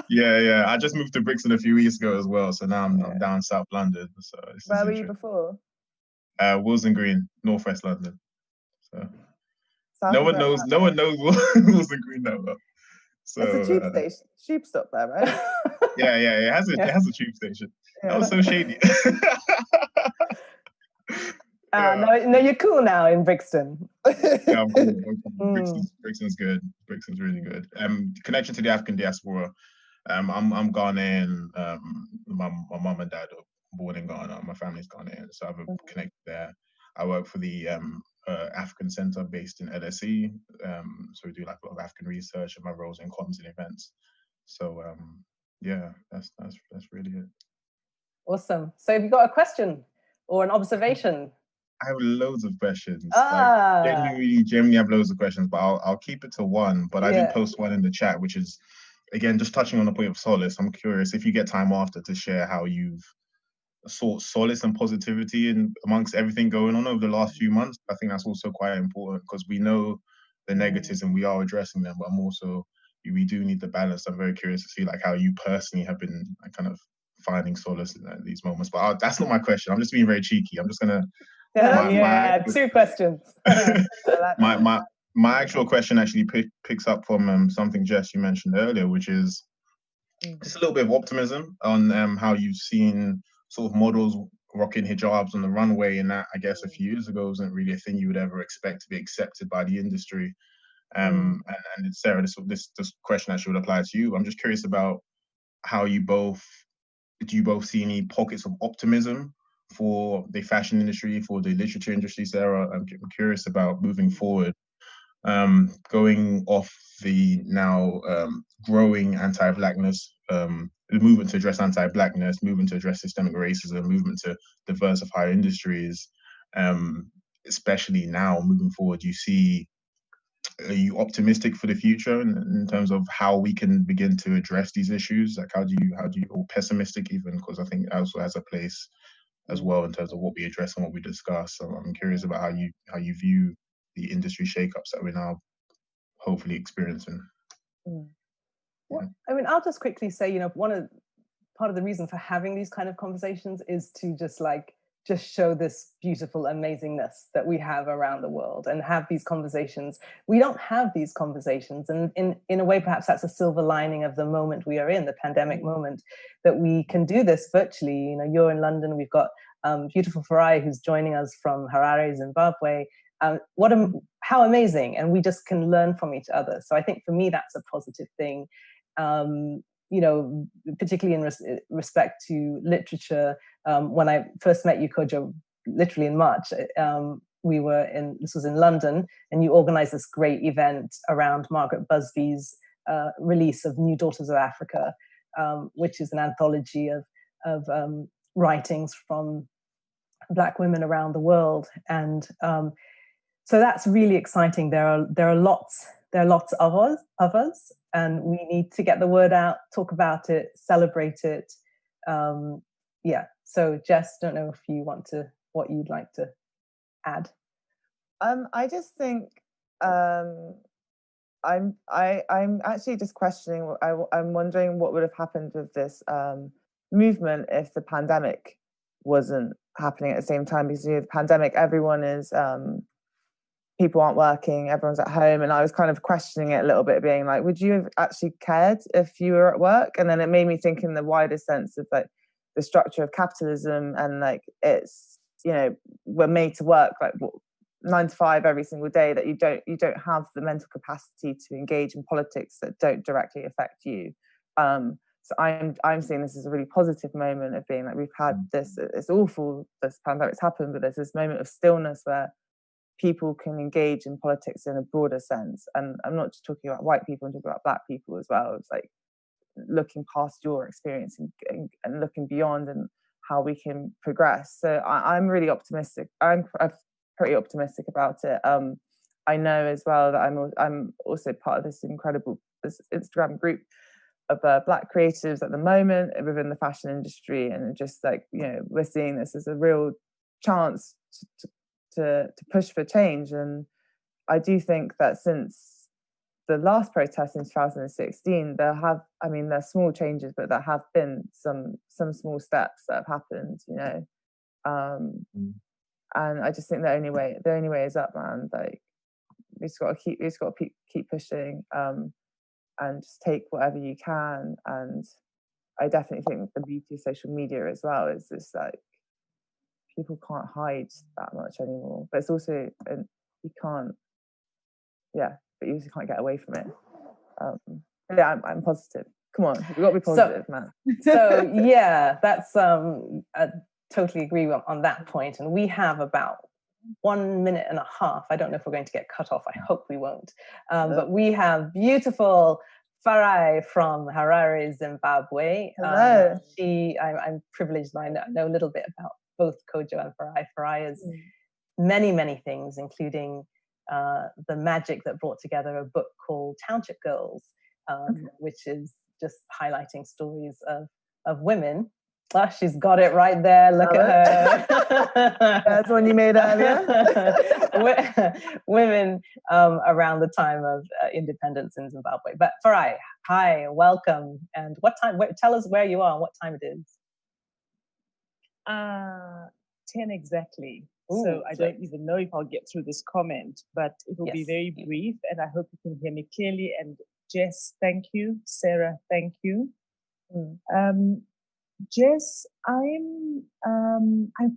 Yeah. I just moved to Brixton a few weeks ago as well. So now I'm down South London. So where were you before? Willesden Green, Northwest London. So South no one knows Willesden Green that well. So it's a tube station, tube stop there, right? Yeah. It has a tube station. Yeah. That was so shady. No, you're cool now in Brixton. Yeah, I'm cool. Brixton's good. Brixton's really good. Connection to the African diaspora. I'm Ghanaian. My mum and dad are born in Ghana. My family's Ghanaian, so I have a connection there. I work for the African Center based in LSE. So we do like a lot of African research, and my roles in comms and events. So that's really it. Awesome. So have you got a question or an observation? I have loads of questions. Like, genuinely have loads of questions, but I'll keep it to one. But I did post one in the chat, which is, again, just touching on the point of solace. I'm curious if you get time after to share how you've sought solace and positivity amongst everything going on over the last few months. I think that's also quite important because we know the negatives and we are addressing them, but we do need the balance. I'm very curious to see like how you personally have been kind of finding solace in these moments. But that's not my question. I'm just being very cheeky. I'm just gonna. Two questions. My actual question actually picks up from something, Jess, you mentioned earlier, which is just a little bit of optimism on how you've seen sort of models rocking hijabs on the runway, and that I guess a few years ago wasn't really a thing you would ever expect to be accepted by the industry. And Sarah, this question actually would apply to you. I'm just curious about how do you both see any pockets of optimism for the fashion industry, for the literature industry, Sarah? I'm curious about moving forward, going off the now growing anti-Blackness, the movement to address anti-Blackness, movement to address systemic racism, movement to diversify industries, especially now moving forward. Are you optimistic for the future in terms of how we can begin to address these issues? Like how do you, or pessimistic even? Because I think it also has a place as well in terms of what we address and what we discuss. So I'm curious about how you view the industry shakeups that we're now hopefully experiencing. Well, I mean, I'll just quickly say, part of the reason for having these kind of conversations is to just show this beautiful amazingness that we have around the world and have these conversations. We don't have these conversations, and in a way, perhaps that's a silver lining of the moment we are in, the pandemic moment, that we can do this virtually. You're in London, we've got beautiful Farai who's joining us from Harare, Zimbabwe. How amazing, and we just can learn from each other. So I think for me, that's a positive thing. Particularly in respect to literature. When I first met you, Kojo, literally in March, this was in London, and you organized this great event around Margaret Busby's release of New Daughters of Africa, which is an anthology of writings from Black women around the world. And so that's really exciting. There are lots of us, and we need to get the word out, talk about it, celebrate it. So Jess, don't know if you what you'd like to add. I just think I'm actually just questioning. I'm wondering what would have happened with this movement if the pandemic wasn't happening at the same time. Because the pandemic, everyone is people aren't working, everyone's at home, and I was kind of questioning it a little bit, being like, would you have actually cared if you were at work? And then it made me think in the wider sense of like the structure of capitalism, and like it's, we're made to work like 9 to 5 every single day, that you don't have the mental capacity to engage in politics that don't directly affect you. So I'm seeing this as a really positive moment of being like, we've had this, it's awful, this pandemic's happened, but there's this moment of stillness where people can engage in politics in a broader sense. And I'm not just talking about white people, I'm talking about Black people as well. It's like looking past your experience and looking beyond and how we can progress. So I'm really optimistic. I'm pretty optimistic about it. I know as well that I'm also part of this incredible Instagram group of Black creatives at the moment within the fashion industry, and just like, you know, we're seeing this as a real chance to push for change. And I do think that since the last protest in 2016, there's small changes, but there have been some small steps that have happened, you know. And I just think the only way is up, man. Like, we just got to keep pushing, and just take whatever you can. And I definitely think the beauty of social media as well is just like, people can't hide that much anymore. But it's also, and you can't, but you also can't get away from it. I'm positive. Come on, we've got to be positive, man. So yeah, that's I totally agree on that point. And we have about 1.5 minutes. I don't know if we're going to get cut off. I hope we won't. But we have beautiful Farai from Harare, Zimbabwe. Hello. I'm privileged. I know a little bit about both Kojo and Farai. Farai is many, many things, including the magic that brought together a book called Township Girls, which is just highlighting stories of women. Oh, she's got it right there. Look at her. That's one you made earlier. Women around the time of independence in Zimbabwe. But Farai, hi, welcome. And what time? Tell us where you are and what time it is. 10 exactly. Ooh, so I don't even know if I'll get through this comment, but it will be very brief, and I hope you can hear me clearly. And Jess, thank you. Sarah, thank you. Jess, I'm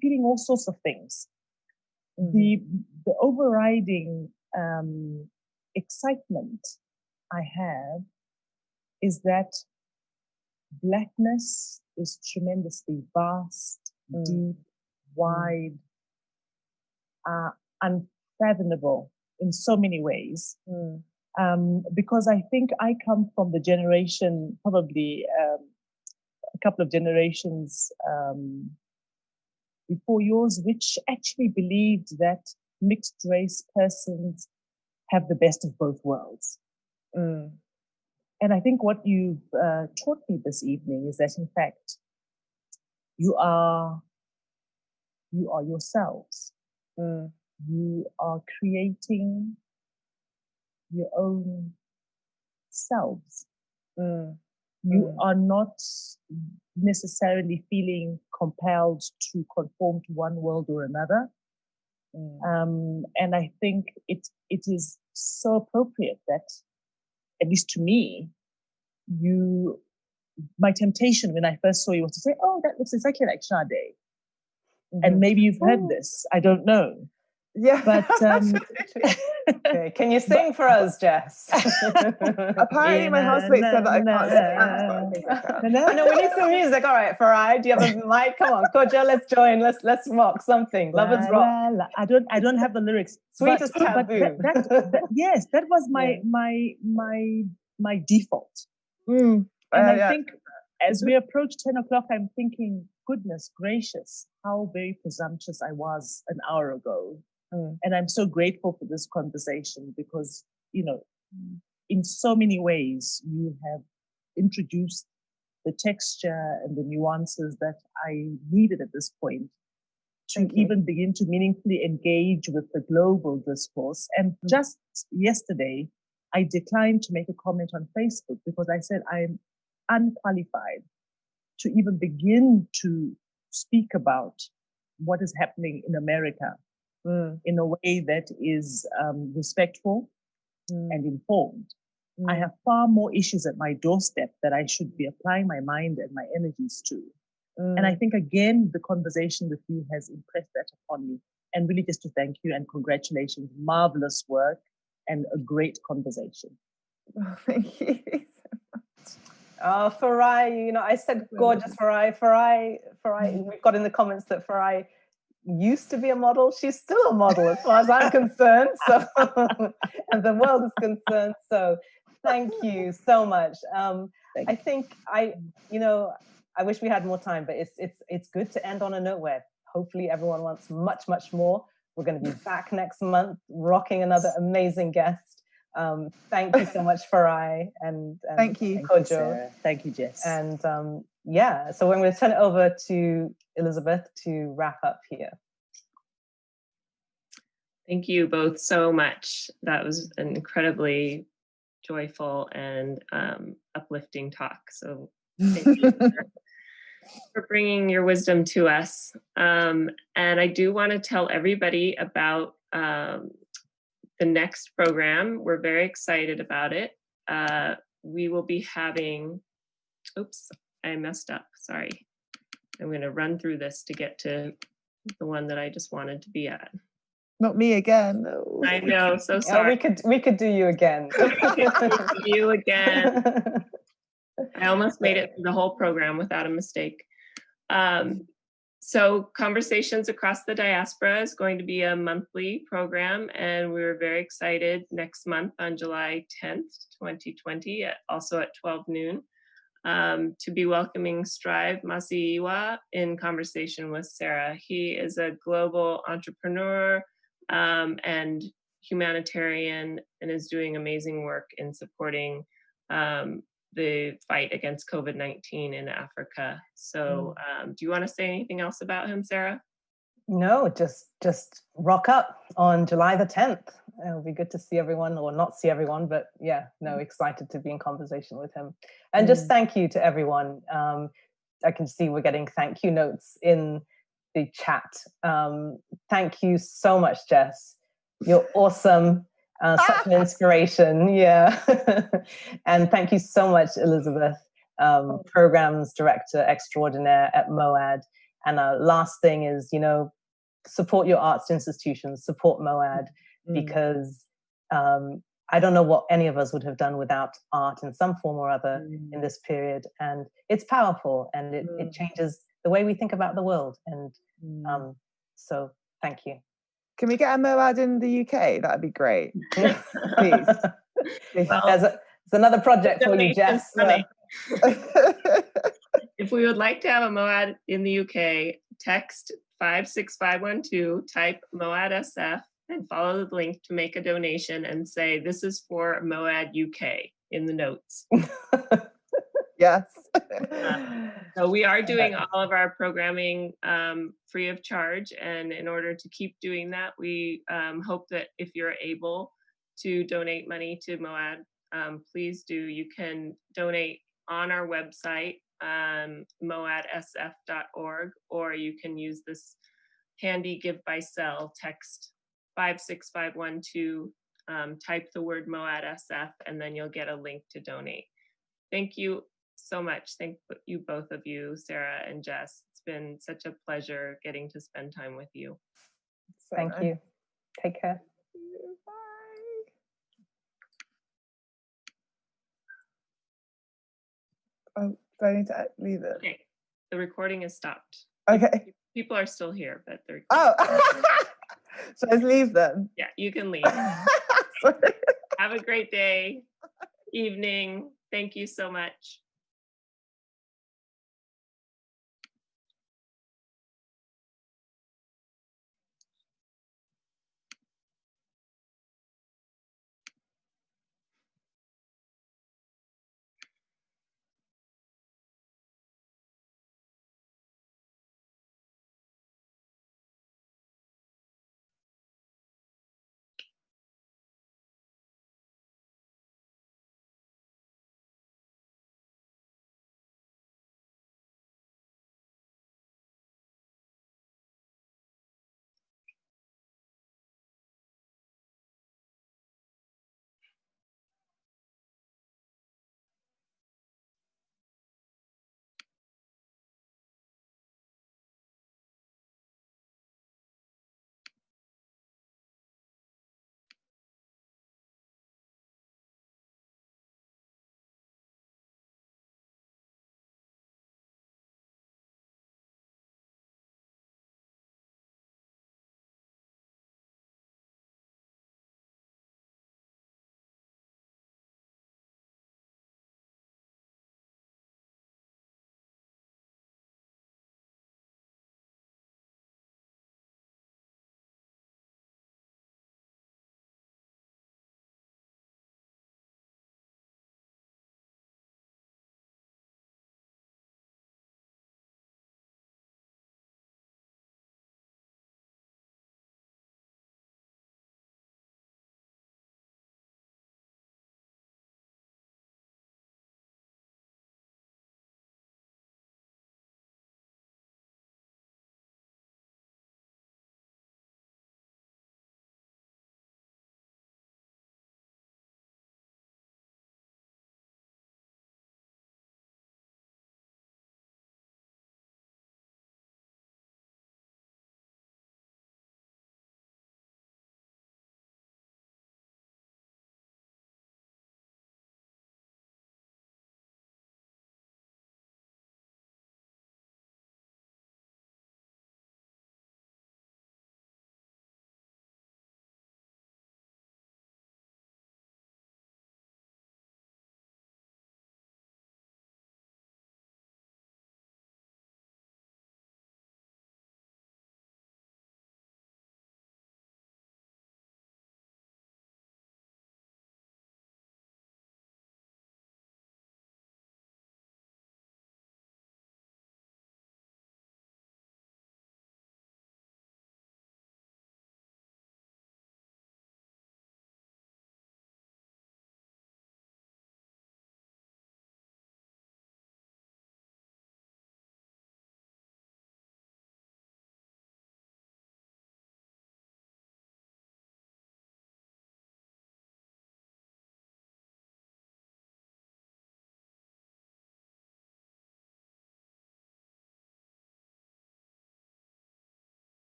feeling all sorts of things. The overriding excitement I have is that Blackness is tremendously vast, deep, wide, unfathomable in so many ways. Because I think I come from the generation, probably a couple of generations before yours, which actually believed that mixed race persons have the best of both worlds. And I think what you've taught me this evening is that, in fact, you are yourselves. You are creating your own selves. You are not necessarily feeling compelled to conform to one world or another. And I think it is so appropriate that, at least to me, my temptation when I first saw you was to say, oh, that looks exactly like Sade. And maybe you've heard this, I don't know. Yeah. But okay. Can you sing for us, Jess? Apparently my housemate said that I can't sing, but I think I can. I know we need some music. All right, Farai, do you have a mic? Come on, Kojo, let's join. Let's rock something. Lovers rock. I don't have the lyrics. Sweetest taboo. Yes, that was my default. And I think as we approach 10 o'clock, I'm thinking, goodness gracious, how very presumptuous I was an hour ago. And I'm so grateful for this conversation because, you know, in so many ways, you have introduced the texture and the nuances that I needed at this point to even begin to meaningfully engage with the global discourse. And just yesterday, I declined to make a comment on Facebook because I said I'm unqualified to even begin to speak about what is happening in America in a way that is respectful and informed. I have far more issues at my doorstep that I should be applying my mind and my energies to. And I think, again, the conversation with you has impressed that upon me. And really just to thank you and congratulations. Marvelous work and a great conversation. Oh, thank you so much. Oh, Farai, I said gorgeous Farai. We've got in the comments that Farai used to be a model. She's still a model as far as I'm concerned. So, and the world is concerned. So thank you so much. I think I wish we had more time, but it's good to end on a note where hopefully everyone wants much, much more. We're going to be back next month, rocking another amazing guest. Thank you so much, Farai, and thank you, Coco Joe. Thank you, Jess. And so I'm going to turn it over to Elizabeth to wrap up here. Thank you both so much. That was an incredibly joyful and uplifting talk. So thank you for bringing your wisdom to us. And I do want to tell everybody about the next program. We're very excited about it. We will be having, oops, I messed up, sorry. I'm gonna run through this to get to the one that I just wanted to be at. Not me again. No. I know, so sorry. Oh, we could do you again. You again. I almost made it through the whole program without a mistake. So Conversations Across the Diaspora is going to be a monthly program, and we're very excited next month on July 10th, 2020, also at 12 noon, to be welcoming Strive Masiiwa in conversation with Sarah. He is a global entrepreneur and humanitarian, and is doing amazing work in supporting the fight against COVID-19 in Africa. So do you want to say anything else about him, Sarah? No, just rock up on July the 10th. It'll be good to see everyone, or not see everyone, but excited to be in conversation with him. And just thank you to everyone. I can see we're getting thank you notes in the chat. Thank you so much, Jess. You're awesome. Such an inspiration, yeah. And thank you so much, Elizabeth, Programs Director Extraordinaire at MOAD. And last thing is, support your arts institutions, support MOAD, because I don't know what any of us would have done without art in some form or other in this period. And it's powerful, and it changes the way we think about the world. And so thank you. Can we get a MOAD in the UK? That'd be great. Please. Well, there's another project for you, Jess. If we would like to have a MOAD in the UK, text 56512, type MOAD SF, and follow the link to make a donation and say, this is for MOAD UK in the notes. Yes. So we are doing all of our programming free of charge. And in order to keep doing that, we hope that if you're able to donate money to MOAD, please do. You can donate on our website, moadsf.org, or you can use this handy Give by Cell, text 56512, type the word MOAD SF, and then you'll get a link to donate. Thank you so much. Thank you, both of you, Sarah and Jess. It's been such a pleasure getting to spend time with you. Thank you. Take care. Bye. Oh, do I need to leave it? Okay, the recording is stopped. Okay. People are still here, but they're. Oh, should I just leave them? Yeah, you can leave. Sorry. Have a great day, evening. Thank you so much.